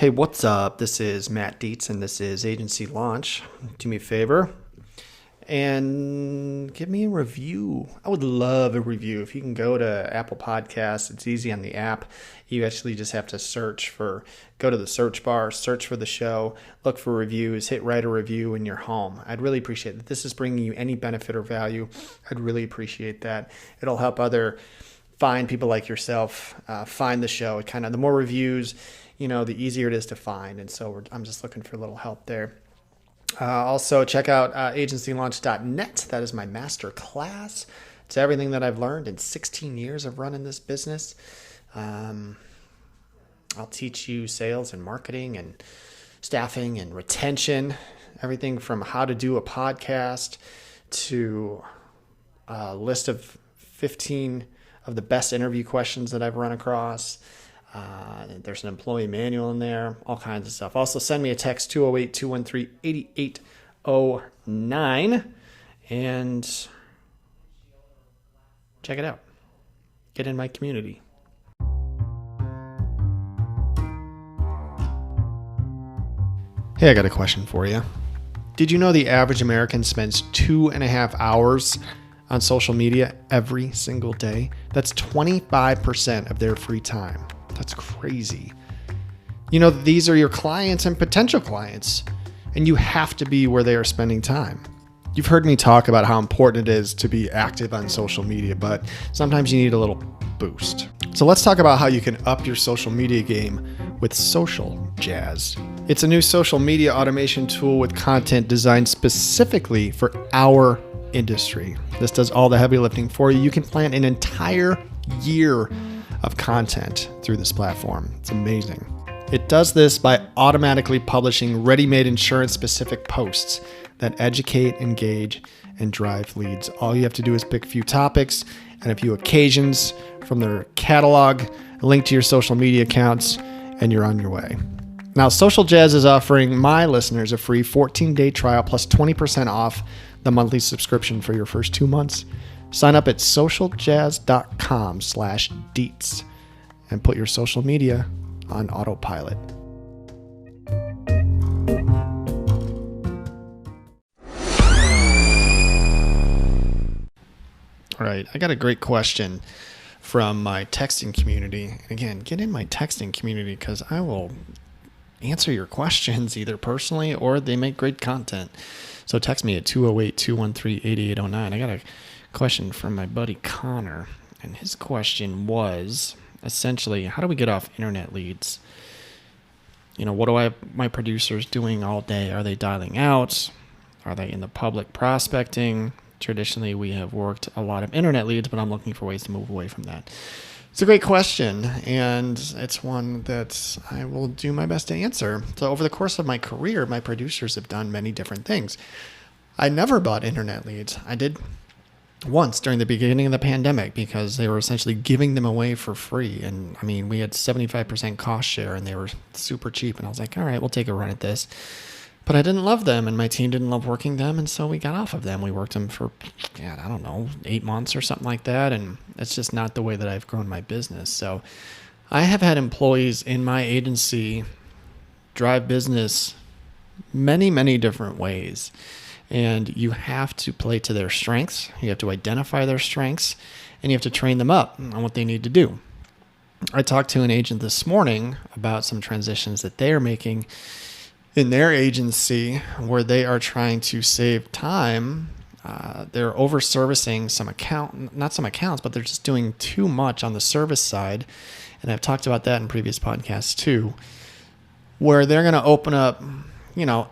Hey, what's up? This is Matt Dietz, and this is Agency Launch. Do me a favor and give me a review. I would love a review. If you can go to Apple Podcasts, it's easy on the app. You actually just have to go to the search bar, search for the show, look for reviews, hit write a review, and you're home. I'd really appreciate that. This is bringing you any benefit or value. I'd really appreciate that. It'll help other fine people like yourself find the show. The more reviews, the easier it is to find. And so I'm just looking for a little help there. Also, check out agencylaunch.net. That is my master class. It's everything that I've learned in 16 years of running this business. I'll teach you sales and marketing and staffing and retention, everything from how to do a podcast to a list of 15 of the best interview questions that I've run across. There's an employee manual in there, all kinds of stuff. Also, send me a text, 208-213-8809, and check it out. Get in my community. Hey, I got a question for you. Did you know the average American spends 2.5 hours on social media every single day? That's 25% of their free time. That's crazy. These are your clients and potential clients, and you have to be where they are spending time. You've heard me talk about how important it is to be active on social media, but sometimes you need a little boost. So let's talk about how you can up your social media game with Social Jazz. It's a new social media automation tool with content designed specifically for our industry. This does all the heavy lifting for you. You can plan an entire year of content through this platform. It's amazing. It does this by automatically publishing ready-made insurance-specific posts that educate, engage, and drive leads. All you have to do is pick a few topics and a few occasions from their catalog, link to your social media accounts, and you're on your way. Now, Social Jazz is offering my listeners a free 14-day trial plus 20% off the monthly subscription for your first 2 months. Sign up at socialjazz.com/Dietz and put your social media on autopilot. All right, I got a great question from my texting community. And again, get in my texting community because I will answer your questions either personally or they make great content. So text me at 208-213-8809. I got a question from my buddy Connor, and his question was essentially, how do we get off internet leads? What do my producers doing all day? Are they dialing out? Are they in the public prospecting? Traditionally, we have worked a lot of internet leads, but I'm looking for ways to move away from that. It's a great question, and it's one that I will do my best to answer. So over the course of my career, my producers have done many different things. I never bought internet leads. I did once during the beginning of the pandemic because they were essentially giving them away for free. And we had 75% cost share and they were super cheap. And I was like, all right, we'll take a run at this. But I didn't love them and my team didn't love working them. And so we got off of them. We worked them for, 8 months or something like that. And it's just not the way that I've grown my business. So I have had employees in my agency drive business many, many different ways. And you have to play to their strengths. You have to identify their strengths and you have to train them up on what they need to do. I talked to an agent this morning about some transitions that they are making in their agency where they are trying to save time. They're over-servicing not some accounts, but they're just doing too much on the service side. And I've talked about that in previous podcasts too, where they're going to open up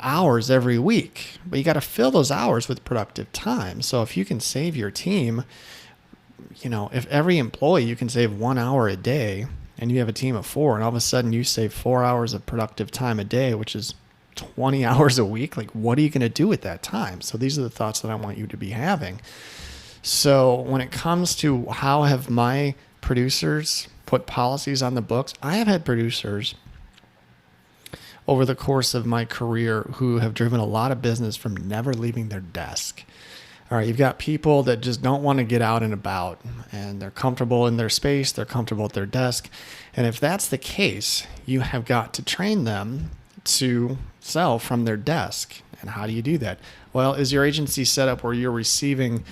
hours every week, but you got to fill those hours with productive time. So if you can save your team, if every employee you can save 1 hour a day and you have a team of 4 and all of a sudden you save 4 hours of productive time a day, which is 20 hours a week, what are you going to do with that time? So these are the thoughts that I want you to be having. So when it comes to how have my producers put policies on the books, I have had producers over the course of my career who have driven a lot of business from never leaving their desk. All right, you've got people that just don't want to get out and about, and they're comfortable in their space, they're comfortable at their desk. And if that's the case, you have got to train them to sell from their desk. And how do you do that? Well, is your agency set up where you're receiving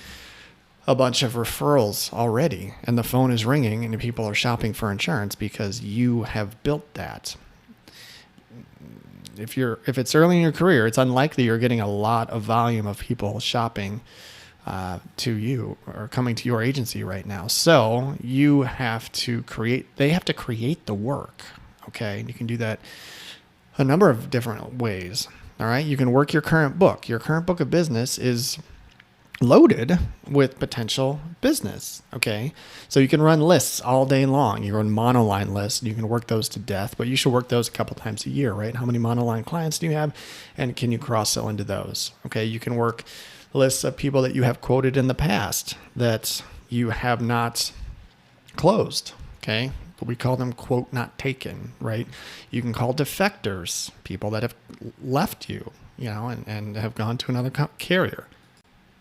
a bunch of referrals already and the phone is ringing and people are shopping for insurance because you have built that? If it's early in your career, it's unlikely you're getting a lot of volume of people shopping to you or coming to your agency right now. So they have to create the work. Okay. And you can do that a number of different ways. All right. You can work your current book. Your current book of business is loaded with potential business. Okay. So you can run lists all day long. You run monoline lists. You can work those to death, but you should work those a couple times a year, right? How many monoline clients do you have? And can you cross sell into those? Okay. You can work lists of people that you have quoted in the past that you have not closed. Okay. But we call them quote not taken, right? You can call defectors, people that have left you, and have gone to another carrier.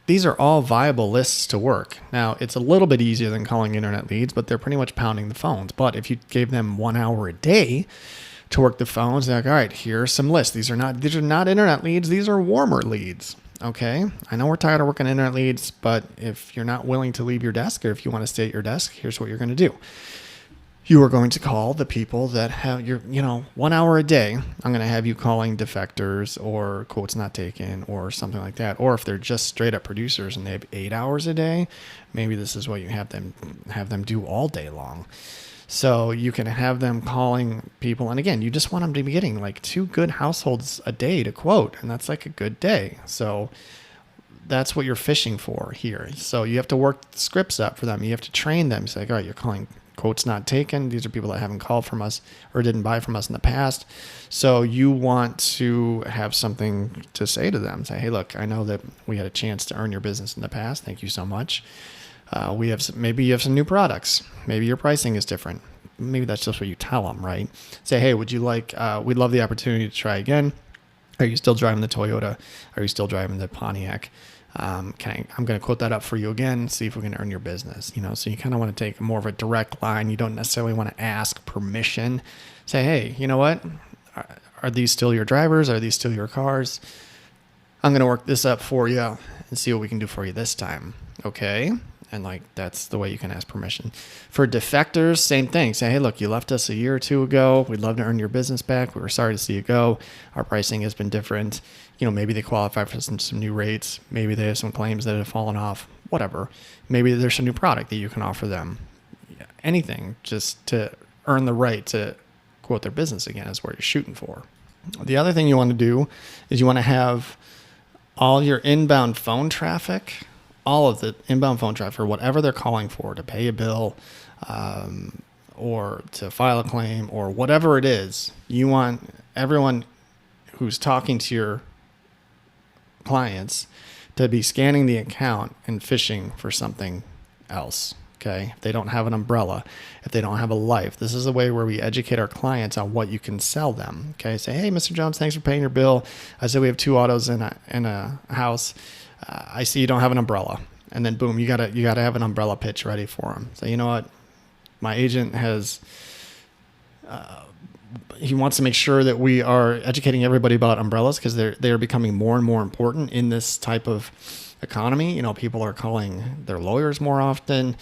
These are all viable lists to work. Now, it's a little bit easier than calling internet leads, but they're pretty much pounding the phones. But if you gave them 1 hour a day to work the phones, they're like, all right, here are some lists. These are not internet leads. These are warmer leads. Okay. I know we're tired of working internet leads, but if you're not willing to leave your desk or if you want to stay at your desk, here's what you're going to do. You are going to call the people that have 1 hour a day. I'm going to have you calling defectors or quotes not taken or something like that. Or if they're just straight up producers and they have 8 hours a day, maybe this is what you have them do all day long. So you can have them calling people. And again, you just want them to be getting like 2 good households a day to quote. And that's like a good day. So that's what you're fishing for here. So you have to work the scripts up for them. You have to train them. It's like, all right, you're calling quotes not taken. These are people that haven't called from us or didn't buy from us in the past. So you want to have something to say to them. Say, hey, look, I know that we had a chance to earn your business in the past. Thank you so much. Maybe you have some new products. Maybe your pricing is different. Maybe that's just what you tell them, right? Say, hey, would you like, we'd love the opportunity to try again. Are you still driving the Toyota? Are you still driving the Pontiac? I'm going to quote that up for you again, see if we can earn your business. So you kind of want to take more of a direct line. You don't necessarily want to ask permission. Say, hey, you know what? Are these still your drivers? Are these still your cars? I'm going to work this up for you and see what we can do for you this time. Okay. And that's the way you can ask permission. For defectors, same thing. Say, hey, look, you left us a year or 2 ago. We'd love to earn your business back. We were sorry to see you go. Our pricing has been different. Maybe they qualify for some new rates. Maybe they have some claims that have fallen off, whatever. Maybe there's a new product that you can offer them. Anything just to earn the right to quote their business again is what you're shooting for. The other thing you want to do is you want to have all your inbound phone traffic, all of the inbound phone traffic, or whatever they're calling for to pay a bill or to file a claim or whatever it is. You want everyone who's talking to your clients to be scanning the account and fishing for something else. Okay. If they don't have an umbrella, if they don't have a life, this is a way where we educate our clients on what you can sell them. Okay. Say, hey, Mr. Jones, thanks for paying your bill. I said we have 2 autos in a house. I see you don't have an umbrella. And then boom, you gotta have an umbrella pitch ready for them. So you know what? My agent has, he wants to make sure that we are educating everybody about umbrellas because they're becoming more and more important in this type of economy. People are calling their lawyers more often.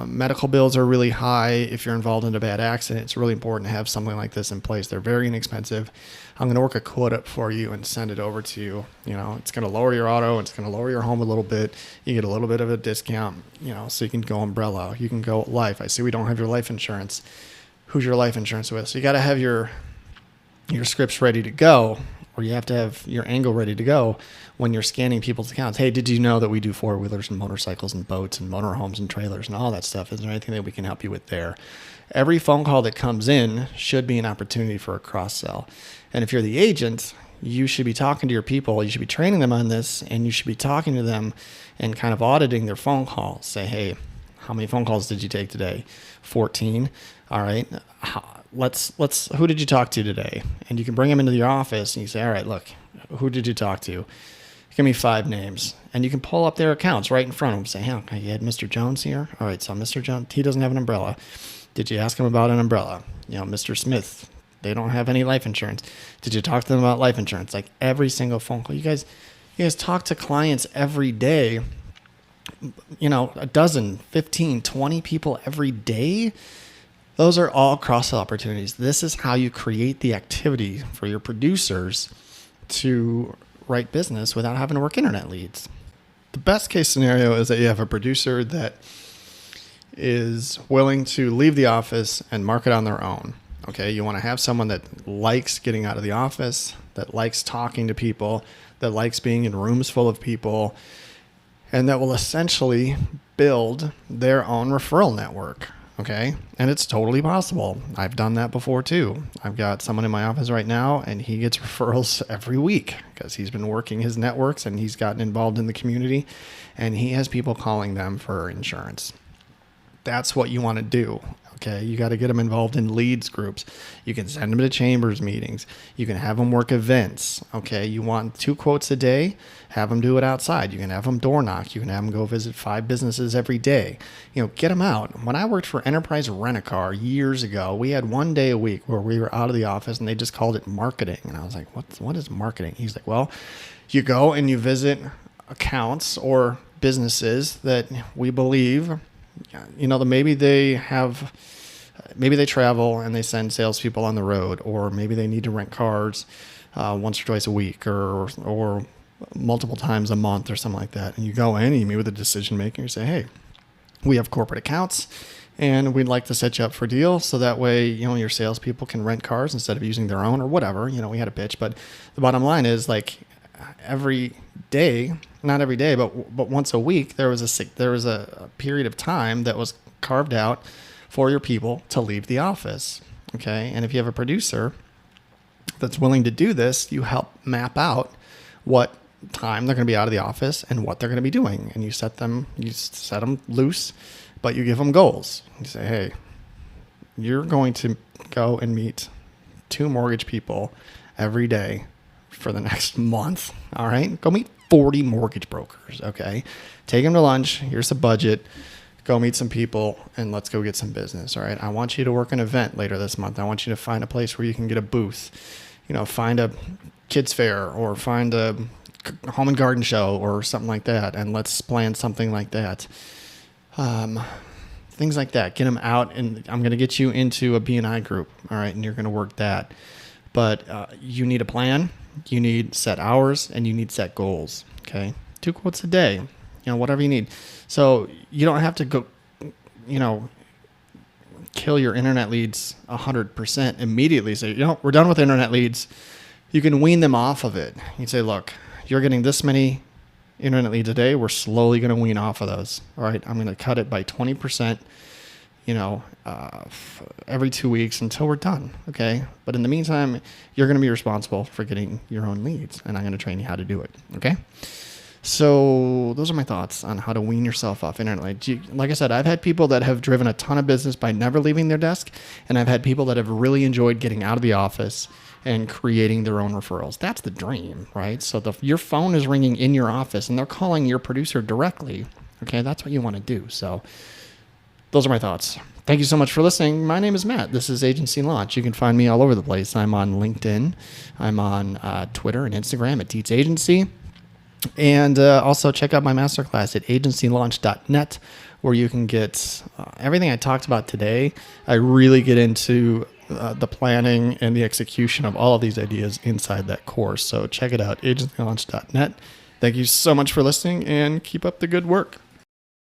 Medical bills are really high. If you're involved in a bad accident, it's really important to have something like this in place. They're very inexpensive. I'm going to work a quote up for you and send it over to you. It's going to lower your auto. It's going to lower your home a little bit. You get a little bit of a discount, so you can go umbrella. You can go life. I see we don't have your life insurance. Who's your life insurance with? So you got to have your scripts ready to go, or you have to have your angle ready to go when you're scanning people's accounts. Hey, did you know that we do 4-wheelers and motorcycles and boats and motorhomes and trailers and all that stuff? Is there anything that we can help you with there? Every phone call that comes in should be an opportunity for a cross-sell. And if you're the agent, you should be talking to your people. You should be training them on this, and you should be talking to them and kind of auditing their phone calls. Say, hey, how many phone calls did you take today? 14. All right. Who did you talk to today? And you can bring them into your office and you say, all right, look, who did you talk to? Give me 5 names. And you can pull up their accounts right in front of them. Say, hey, okay, you had Mr. Jones here. All right, so Mr. Jones, he doesn't have an umbrella. Did you ask him about an umbrella? Mr. Smith, they don't have any life insurance. Did you talk to them about life insurance? Like every single phone call. You guys talk to clients every day. A dozen, 15, 20 people every day. Those are all cross-sell opportunities. This is how you create the activity for your producers to write business without having to work internet leads. The best case scenario is that you have a producer that is willing to leave the office and market on their own. Okay, you want to have someone that likes getting out of the office, that likes talking to people, that likes being in rooms full of people, and that will essentially build their own referral network. Okay, and it's totally possible. I've done that before too. I've got someone in my office right now, and he gets referrals every week because he's been working his networks and he's gotten involved in the community, and he has people calling them for insurance. That's what you want to do. Okay, you got to get them involved in leads groups. You can send them to chambers meetings. You can have them work events. Okay, you want 2 quotes a day, have them do it outside. You can have them door knock. You can have them go visit 5 businesses every day. Get them out. When I worked for Enterprise Rent-A-Car years ago, we had 1 day a week where we were out of the office and they just called it marketing. And I was like, what is marketing? He's like, well, you go and you visit accounts or businesses that we believe, maybe they travel and they send salespeople on the road, or maybe they need to rent cars once or twice a week or multiple times a month or something like that. And you go in and you meet with the decision maker and you say, hey, we have corporate accounts and we'd like to set you up for a deal. So that way, your salespeople can rent cars instead of using their own or whatever. We had a pitch, but the bottom line is like every day, not every day, but once a week, there was a period of time that was carved out for your people to leave the office. Okay. And if you have a producer that's willing to do this, you help map out what time they're going to be out of the office and what they're going to be doing. And you set them loose, but you give them goals. You say, hey, you're going to go and meet 2 mortgage people every day for the next month. All right. Go meet 40 mortgage brokers. Okay. Take them to lunch. Here's a budget. Go meet some people and let's go get some business. All right. I want you to work an event later this month. I want you to find a place where you can get a booth, find a kids fair or find a home and garden show or something like that. And let's plan something like that. Things like that. Get them out, and I'm going to get you into a B&I group. All right. And you're going to work that. But you need a plan. You need set hours and you need set goals. Okay. 2 quotes a day, whatever you need. So you don't have to go, kill your internet leads 100% immediately. So, we're done with internet leads. You can wean them off of it. You say, look, you're getting this many internet leads a day. We're slowly going to wean off of those. All right. I'm going to cut it by 20%, every 2 weeks until we're done. Okay. But in the meantime, you're going to be responsible for getting your own leads, and I'm going to train you how to do it. Okay. So those are my thoughts on how to wean yourself off internet leads. Like I said, I've had people that have driven a ton of business by never leaving their desk, and I've had people that have really enjoyed getting out of the office and creating their own referrals. That's the dream, right? So your phone is ringing in your office and they're calling your producer directly. Okay, that's what you want to do. So those are my thoughts. Thank you so much for listening. My name is Matt. This is Agency Launch. You can find me all over the place. I'm on LinkedIn. I'm on Twitter and Instagram at Teats Agency. And also check out my masterclass at agencylaunch.net, where you can get everything I talked about today. I really get into the planning and the execution of all of these ideas inside that course. So check it out, agencylaunch.net. Thank you so much for listening, and keep up the good work.